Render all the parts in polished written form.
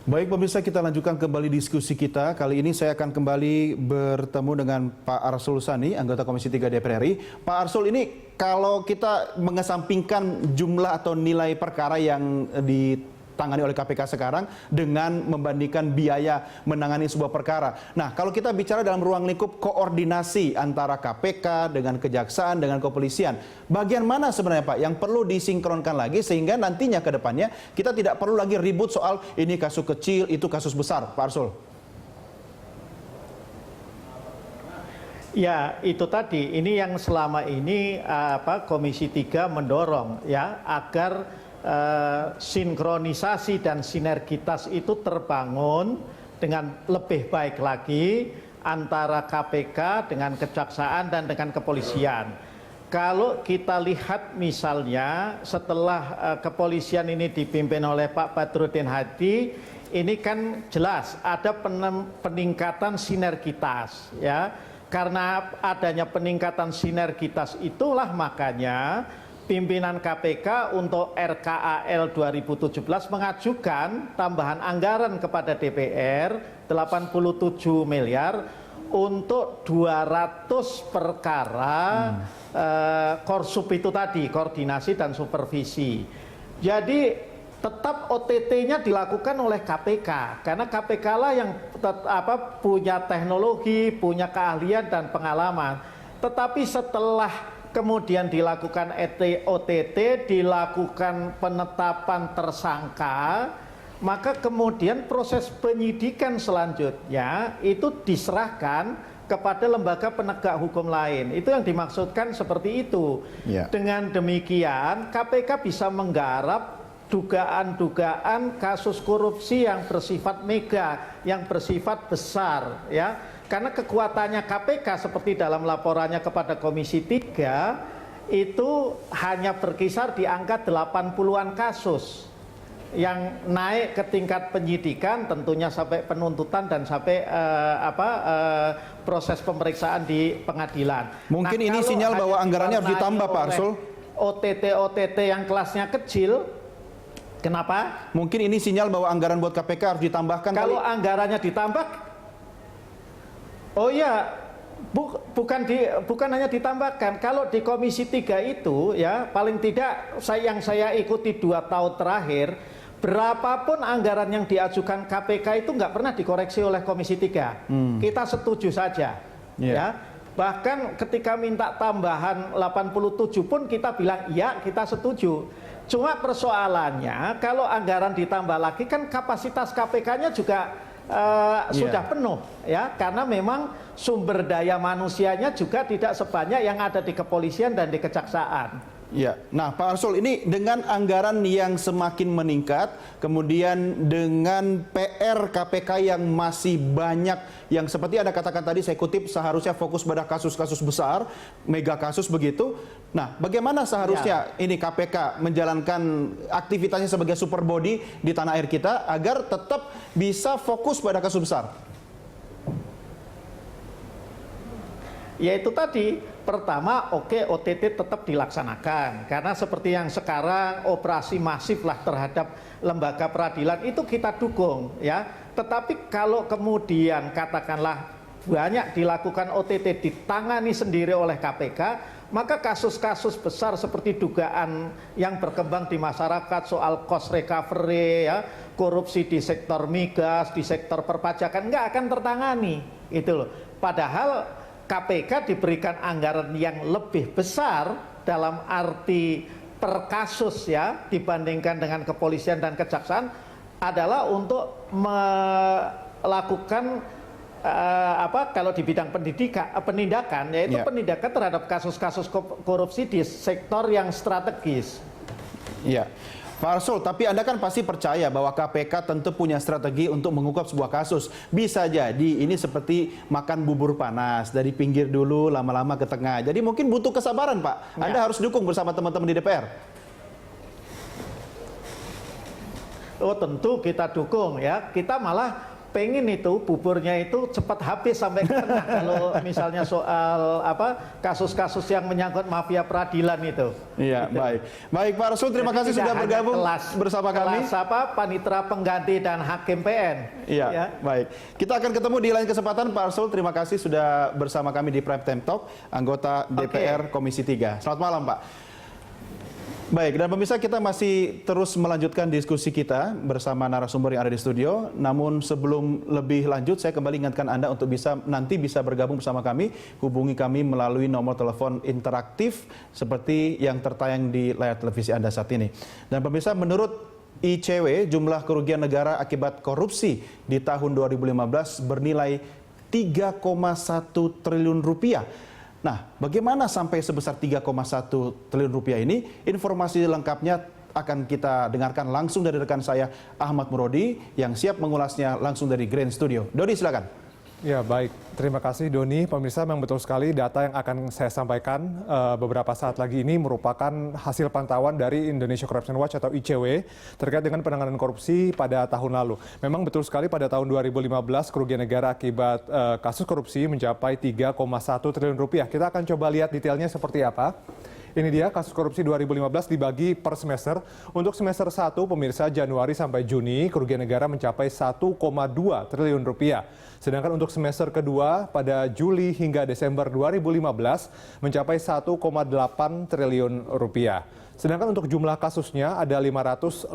Baik pemirsa, kita lanjutkan kembali diskusi kita. Kali ini saya akan kembali bertemu dengan Pak Arsul Sani, anggota Komisi 3 DPR RI. Pak Arsul, ini kalau kita mengesampingkan jumlah atau nilai perkara yang ditangani oleh KPK sekarang dengan membandingkan biaya menangani sebuah perkara. Nah, kalau kita bicara dalam ruang lingkup koordinasi antara KPK dengan kejaksaan dengan kepolisian, bagian mana sebenarnya Pak yang perlu disinkronkan lagi sehingga nantinya ke depannya kita tidak perlu lagi ribut soal ini kasus kecil, itu kasus besar, Pak Arsul? Ya, itu tadi. Ini yang selama ini Komisi 3 mendorong ya agar sinkronisasi dan sinergitas itu terbangun dengan lebih baik lagi antara KPK dengan kejaksaan dan dengan kepolisian. Kalau kita lihat misalnya setelah kepolisian ini dipimpin oleh Pak Badrudin Hadi, ini kan jelas ada peningkatan sinergitas ya. Karena adanya peningkatan sinergitas itulah makanya pimpinan KPK untuk RKAL 2017 mengajukan tambahan anggaran kepada DPR 87 miliar untuk 200 perkara korsup itu tadi, koordinasi dan supervisi. Jadi tetap OTT-nya dilakukan oleh KPK karena KPK lah yang punya teknologi, punya keahlian dan pengalaman. Tetapi setelah kemudian dilakukan OTT, dilakukan penetapan tersangka, maka kemudian proses penyidikan selanjutnya itu diserahkan kepada lembaga penegak hukum lain. Itu yang dimaksudkan seperti itu. Ya. Dengan demikian KPK bisa menggarap dugaan-dugaan kasus korupsi yang bersifat mega, yang bersifat besar ya. Karena kekuatannya KPK seperti dalam laporannya kepada Komisi 3 itu hanya berkisar di angka 80-an kasus yang naik ke tingkat penyidikan tentunya sampai penuntutan dan sampai proses pemeriksaan di pengadilan. Mungkin ini sinyal bahwa anggarannya harus ditambah Pak Arsul. OTT yang kelasnya kecil. Kenapa? Mungkin ini sinyal bahwa anggaran buat KPK harus ditambahkan. Kalau anggarannya ditambah, oh ya, bukan hanya ditambahkan. Kalau di Komisi 3 itu ya paling tidak yang saya ikuti 2 tahun terakhir, berapapun anggaran yang diajukan KPK itu nggak pernah dikoreksi oleh Komisi 3. Kita setuju saja. Ya. Bahkan ketika minta tambahan 87 pun kita bilang iya, kita setuju. Cuma persoalannya kalau anggaran ditambah lagi kan kapasitas KPK-nya juga sudah penuh ya, karena memang sumber daya manusianya juga tidak sebanyak yang ada di kepolisian dan di kejaksaan. Ya, nah Pak Arsul, ini dengan anggaran yang semakin meningkat, kemudian dengan PR KPK yang masih banyak, yang seperti Anda katakan tadi, saya kutip, seharusnya fokus pada kasus-kasus besar, mega kasus begitu. Nah, bagaimana seharusnya ini KPK menjalankan aktivitasnya sebagai super body di tanah air kita agar tetap bisa fokus pada kasus besar? Ya itu tadi, pertama OTT tetap dilaksanakan karena seperti yang sekarang operasi masif lah terhadap lembaga peradilan itu kita dukung ya. Tetapi kalau kemudian katakanlah banyak dilakukan OTT ditangani sendiri oleh KPK, maka kasus-kasus besar seperti dugaan yang berkembang di masyarakat soal cost recovery ya, korupsi di sektor migas, di sektor perpajakan nggak akan tertangani itu loh. Padahal KPK diberikan anggaran yang lebih besar dalam arti per kasus ya dibandingkan dengan kepolisian dan kejaksaan adalah untuk melakukan kalau di bidang penindakan yaitu penindakan terhadap kasus-kasus korupsi di sektor yang strategis. Iya. Pak Arsul, tapi Anda kan pasti percaya bahwa KPK tentu punya strategi untuk mengungkap sebuah kasus. Bisa jadi ini seperti makan bubur panas, dari pinggir dulu lama-lama ke tengah. Jadi mungkin butuh kesabaran Pak. Anda harus dukung bersama teman-teman di DPR. Oh tentu kita dukung ya. Kita malah pengen itu buburnya itu cepat habis sampai ke tengah kalau misalnya soal kasus-kasus yang menyangkut mafia peradilan itu. Iya, gitu. Baik Pak Arsul, terima kasih sudah bergabung bersama kami. Kelas panitera pengganti dan hakim PN. Iya, ya. Baik. Kita akan ketemu di lain kesempatan Pak Arsul. Terima kasih sudah bersama kami di Prime Time Talk, anggota DPR Komisi 3. Selamat malam Pak. Baik, dan pemirsa, kita masih terus melanjutkan diskusi kita bersama narasumber yang ada di studio. Namun sebelum lebih lanjut, saya kembali ingatkan Anda untuk nanti bisa bergabung bersama kami. Hubungi kami melalui nomor telepon interaktif seperti yang tertayang di layar televisi Anda saat ini. Dan pemirsa, menurut ICW, jumlah kerugian negara akibat korupsi di tahun 2015 bernilai 3,1 triliun rupiah. Nah, bagaimana sampai sebesar 3,1 triliun rupiah ini? Informasi lengkapnya akan kita dengarkan langsung dari rekan saya Ahmad Murodi yang siap mengulasnya langsung dari Grand Studio. Dodi, silakan. Ya, baik. Terima kasih Doni. Pemirsa, memang betul sekali data yang akan saya sampaikan beberapa saat lagi ini merupakan hasil pantauan dari Indonesia Corruption Watch atau ICW terkait dengan penanganan korupsi pada tahun lalu. Memang betul sekali pada tahun 2015 kerugian negara akibat kasus korupsi mencapai 3,1 triliun rupiah. Kita akan coba lihat detailnya seperti apa. Ini dia kasus korupsi 2015 dibagi per semester. Untuk semester 1, pemirsa, Januari sampai Juni, kerugian negara mencapai 1,2 triliun rupiah. Sedangkan untuk semester kedua, pada Juli hingga Desember 2015, mencapai 1,8 triliun rupiah. Sedangkan untuk jumlah kasusnya ada 550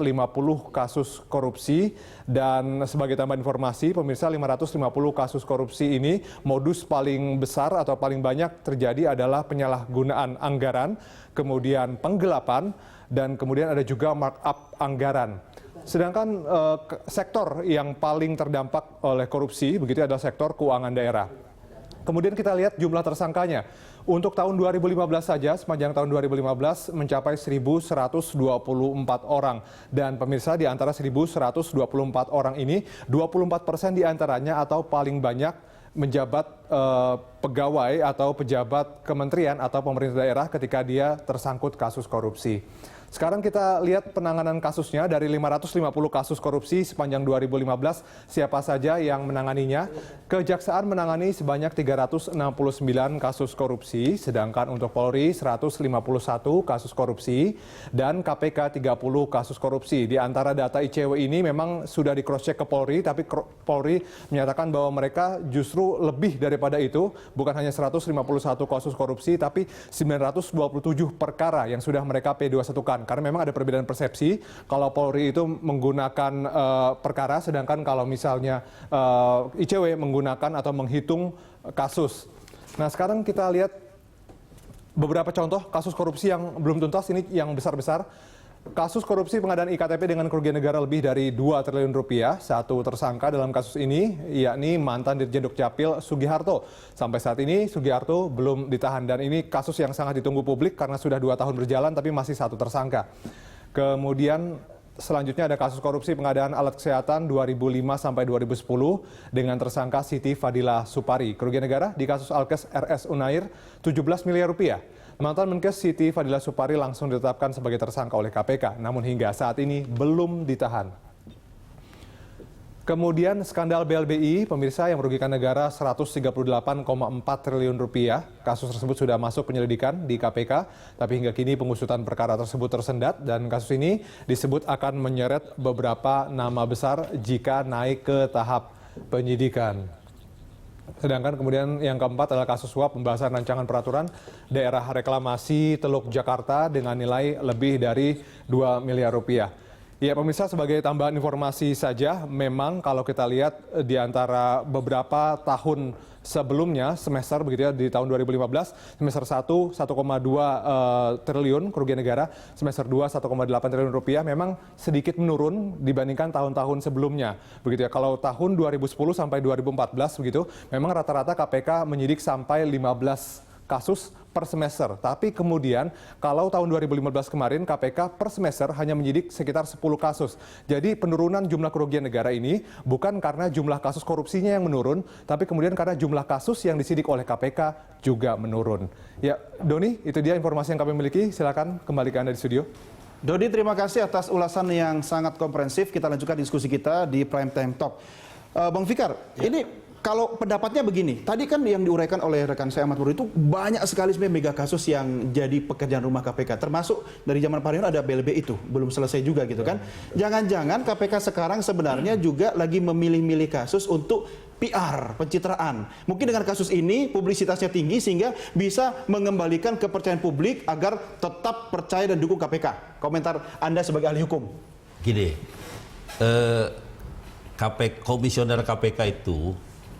kasus korupsi dan sebagai tambahan informasi, pemirsa, 550 kasus korupsi ini modus paling besar atau paling banyak terjadi adalah penyalahgunaan anggaran, kemudian penggelapan, dan kemudian ada juga markup anggaran. Sedangkan sektor yang paling terdampak oleh korupsi begitu adalah sektor keuangan daerah. Kemudian kita lihat jumlah tersangkanya. Untuk tahun 2015 saja, sepanjang tahun 2015 mencapai 1.124 orang. Dan pemirsa, di antara 1.124 orang ini, 24% diantaranya atau paling banyak menjabat pegawai atau pejabat kementerian atau pemerintah daerah ketika dia tersangkut kasus korupsi. Sekarang kita lihat penanganan kasusnya. Dari 550 kasus korupsi sepanjang 2015, siapa saja yang menanganinya? Kejaksaan menangani sebanyak 369 kasus korupsi, sedangkan untuk Polri 151 kasus korupsi, dan KPK 30 kasus korupsi. Di antara data ICW ini memang sudah di cross-check ke Polri, tapi Polri menyatakan bahwa mereka justru lebih daripada itu, bukan hanya 151 kasus korupsi, tapi 927 perkara yang sudah mereka P21-kan. Karena memang ada perbedaan persepsi kalau Polri itu menggunakan perkara, sedangkan kalau misalnya ICW menggunakan atau menghitung kasus. Nah, sekarang kita lihat beberapa contoh kasus korupsi yang belum tuntas, ini yang besar-besar. Kasus korupsi pengadaan IKTP dengan kerugian negara lebih dari 2 triliun rupiah. Satu tersangka dalam kasus ini, yakni mantan Dirjen Dukcapil Sugiharto. Sampai saat ini Sugiharto belum ditahan, dan ini kasus yang sangat ditunggu publik karena sudah 2 tahun berjalan tapi masih satu tersangka. Kemudian selanjutnya ada kasus korupsi pengadaan alat kesehatan 2005 sampai 2010 dengan tersangka Siti Fadila Supari. Kerugian negara di kasus Alkes RS Unair 17 miliar rupiah. Mantan Menkes Siti Fadila Supari langsung ditetapkan sebagai tersangka oleh KPK, namun hingga saat ini belum ditahan. Kemudian skandal BLBI, pemirsa, yang merugikan negara 138,4 triliun rupiah. Kasus tersebut sudah masuk penyelidikan di KPK, tapi hingga kini pengusutan perkara tersebut tersendat, dan kasus ini disebut akan menyeret beberapa nama besar jika naik ke tahap penyidikan. Sedangkan kemudian yang keempat adalah kasus suap pembahasan rancangan peraturan daerah reklamasi Teluk Jakarta dengan nilai lebih dari 2 miliar rupiah. Ya pemirsa, sebagai tambahan informasi saja, memang kalau kita lihat di antara beberapa tahun sebelumnya, semester begitu ya, di tahun 2015, semester 1 1,2 triliun kerugian negara, semester 2 1,8 triliun rupiah, memang sedikit menurun dibandingkan tahun-tahun sebelumnya. Begitu ya, kalau tahun 2010 sampai 2014 begitu, memang rata-rata KPK menyidik sampai 15 kasus per semester. Tapi kemudian kalau tahun 2015 kemarin KPK per semester hanya menyidik sekitar 10 kasus. Jadi penurunan jumlah kerugian negara ini bukan karena jumlah kasus korupsinya yang menurun, tapi kemudian karena jumlah kasus yang disidik oleh KPK juga menurun. Ya, Doni, itu dia informasi yang kami miliki. Silakan kembali ke Anda di studio. Dodi, terima kasih atas ulasan yang sangat komprehensif. Kita lanjutkan diskusi kita di Prime Time Talk. Bang Fikar, ini kalau pendapatnya begini, tadi kan yang diuraikan oleh rekan saya Ahmad Purwo itu banyak sekali sebenarnya mega kasus yang jadi pekerjaan rumah KPK, termasuk dari zaman Pak Haryono ada BLB itu, belum selesai juga gitu kan. Jangan-jangan KPK sekarang sebenarnya juga lagi memilih-milih kasus untuk PR, pencitraan. Mungkin dengan kasus ini publisitasnya tinggi sehingga bisa mengembalikan kepercayaan publik agar tetap percaya dan dukung KPK. Komentar Anda sebagai ahli hukum. Gini, komisioner KPK itu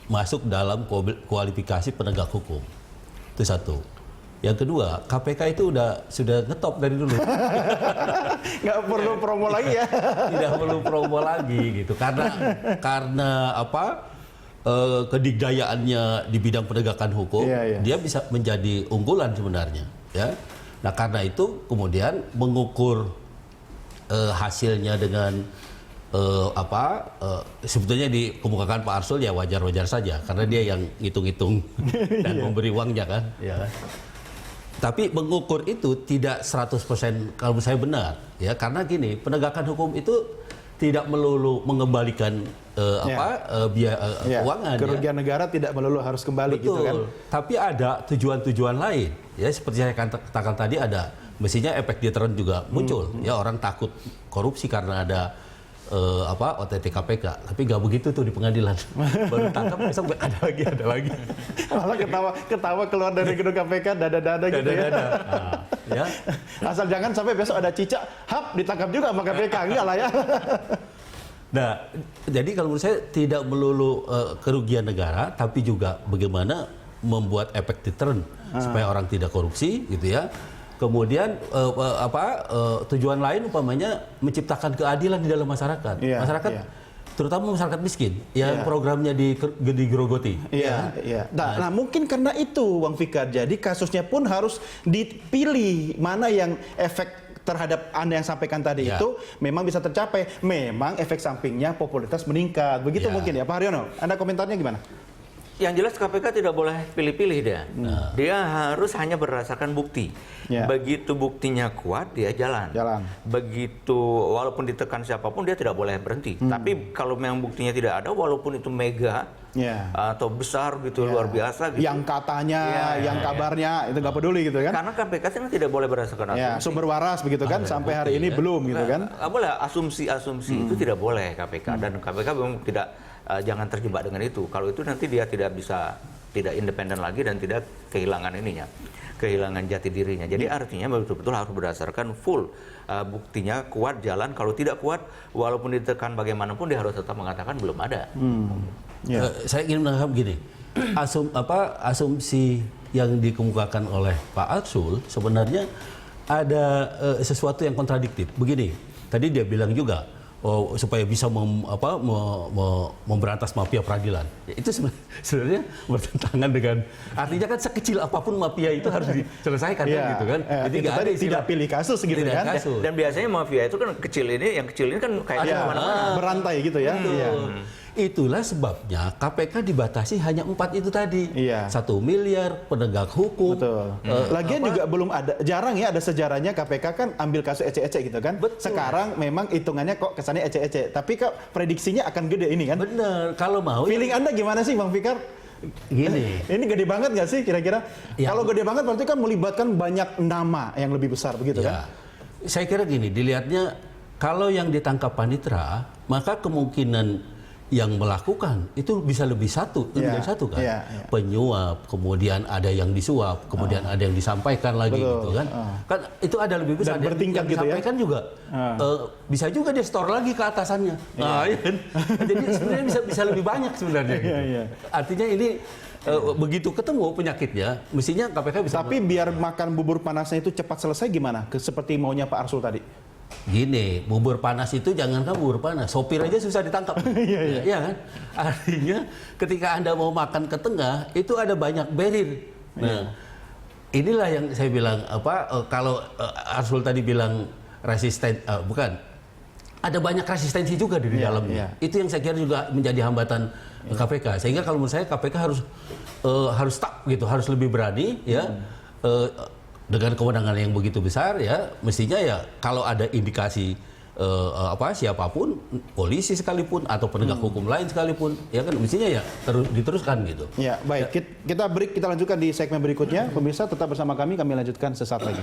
masuk dalam kualifikasi penegak hukum. Itu satu. Yang kedua, KPK itu sudah ngetop dari dulu. Nggak perlu promo lagi ya. Tidak perlu promo lagi gitu. Karena apa? Kedikdayaannya di bidang penegakan hukum, dia bisa menjadi unggulan sebenarnya, ya. Nah, karena itu kemudian mengukur hasilnya dengan sebetulnya dikemukakan Pak Arsul ya wajar-wajar saja karena dia yang ngitung-ngitung dan memberi uangnya kan, ya. Tapi mengukur itu tidak 100% kalau saya benar, ya, karena gini, penegakan hukum itu tidak melulu mengembalikan keuangan. Kerugian negara tidak melulu harus kembali. Betul, gitu kan. Tapi ada tujuan-tujuan lain, ya, seperti saya katakan tadi ada mestinya efek deterrent juga muncul, ya, orang takut korupsi karena ada OTT KPK, tapi nggak begitu tuh di pengadilan. Baru tangkap besok ada lagi. Malah ketawa keluar dari gedung KPK dada-dada gitu ya. Nah, ya. Asal jangan sampai besok ada cicak, ditangkap juga sama KPK, enggak lah ya. Nah, jadi kalau menurut saya tidak melulu kerugian negara, tapi juga bagaimana membuat efek deterrent supaya orang tidak korupsi, gitu ya. Kemudian tujuan lain umpamanya menciptakan keadilan di dalam masyarakat. Masyarakat terutama masyarakat miskin yang programnya digerogoti. Nah, mungkin karena itu Bang Fikar, jadi kasusnya pun harus dipilih mana yang efek terhadap Anda yang sampaikan tadi itu memang bisa tercapai. Memang efek sampingnya popularitas meningkat. Begitu mungkin ya Pak Haryono. Anda komentarnya gimana? Yang jelas KPK tidak boleh pilih-pilih dia. Dia harus hanya berdasarkan bukti. Begitu buktinya kuat, dia jalan. Begitu walaupun ditekan siapapun, dia tidak boleh berhenti. Tapi kalau memang buktinya tidak ada, walaupun itu mega atau besar gitu, luar biasa gitu. Yang katanya, yang kabarnya, itu nggak peduli gitu kan? Karena KPK kan tidak boleh berdasarkan asumsi. Sumber waras begitu kan, sampai hari ini belum gitu kan? Nggak boleh, asumsi-asumsi itu tidak boleh KPK. Dan KPK memang tidak, jangan terjebak dengan itu. Kalau itu nanti dia tidak independen lagi dan tidak kehilangan kehilangan jati dirinya. Jadi artinya betul-betul harus berdasarkan full buktinya kuat jalan. Kalau tidak kuat, walaupun ditekan bagaimanapun dia harus tetap mengatakan belum ada. Saya ingin menangkap gini, asumsi yang dikemukakan oleh Pak Arsul sebenarnya ada sesuatu yang kontradiktif. Begini, tadi dia bilang juga, supaya bisa memberantas mafia peradilan. Ya, itu sebenarnya bertentangan dengan, artinya kan sekecil apapun mafia itu harus diselesaikan kan gitu kan. Jadi tidak pilih kasus gitu kan. Dan biasanya mafia itu kan yang kecil ini kan kayaknya kemana-mana. Berantai gitu ya. Itulah sebabnya KPK dibatasi hanya 4 itu tadi. 1 miliar, penegak hukum. Lagian juga belum ada, jarang ya ada sejarahnya KPK kan ambil kasus ece-ece gitu kan. Sekarang memang hitungannya kok kesannya ece-ece. Tapi kok prediksinya akan gede ini kan. Bener, kalau mau. Feeling Anda gimana sih Bang Fikar? Gini. Ini gede banget nggak sih kira-kira? Kalau gede banget berarti kan melibatkan banyak nama yang lebih besar begitu kan? Saya kira gini, dilihatnya kalau yang ditangkap panitera, maka kemungkinan yang melakukan itu bisa lebih dari satu kan. Penyuap, kemudian ada yang disuap, kemudian ada yang disampaikan lagi gitu kan. Kan itu ada lebih besar. Dan bertingkat gitu ya. Disampaikan juga. Bisa juga dia store lagi ke atasannya. Ya kan? Jadi sebenarnya bisa lebih banyak sebenarnya gitu. Artinya ini begitu ketemu penyakitnya, mestinya KPK bisa. Tapi biar makan bubur panasnya itu cepat selesai gimana? Seperti maunya Pak Arsul tadi. Gini, bubur panas itu jangankan bubur panas, sopir aja susah ditangkap. Iya kan? Artinya ketika Anda mau makan ke tengah, itu ada banyak barrier. Nah, inilah yang saya bilang, kalau Arsul tadi bilang resisten, bukan. Ada banyak resistensi juga di dalamnya. Itu yang saya kira juga menjadi hambatan KPK. Sehingga kalau menurut saya KPK harus tak gitu, harus lebih berani ya. Dengan kewenangan yang begitu besar ya, mestinya ya kalau ada indikasi siapapun, polisi sekalipun atau penegak hukum lain sekalipun, ya kan mestinya ya diteruskan gitu. Ya, baik. Kita break, kita lanjutkan di segmen berikutnya. Pemirsa tetap bersama kami lanjutkan sesaat lagi.